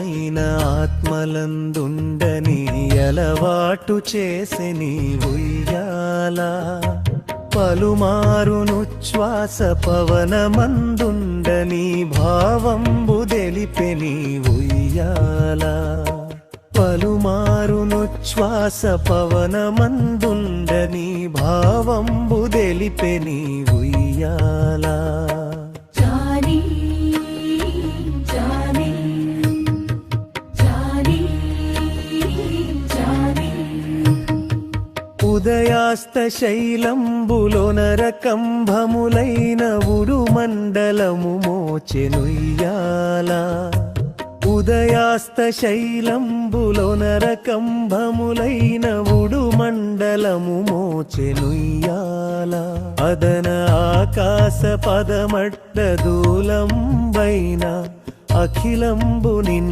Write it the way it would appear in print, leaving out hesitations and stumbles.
అఖిలమైన ఆత్మలందుండని అలవాటు చేసెని ఉయ్యాల పలుమారునుచ్ఛ్వాస పవనమందుండని భావంబు దెలిపెని ఉయ్యాల పలుమారునుచ్ఛ్వాస పవనమందుండని భావంబు దెలిపెని ఉయ్యాల ఉదయాస్త శైలంబులోనరకంభములైన ఉడుమండలము మోచెనుయ్యాల ఉదయాస్త శైలంబులోనరకంభములైన ఉడుమండలము మోచెనుయ్యాల అదన ఆకాశ పదమట్ట దూలంబైన అఖిలంబు నిన్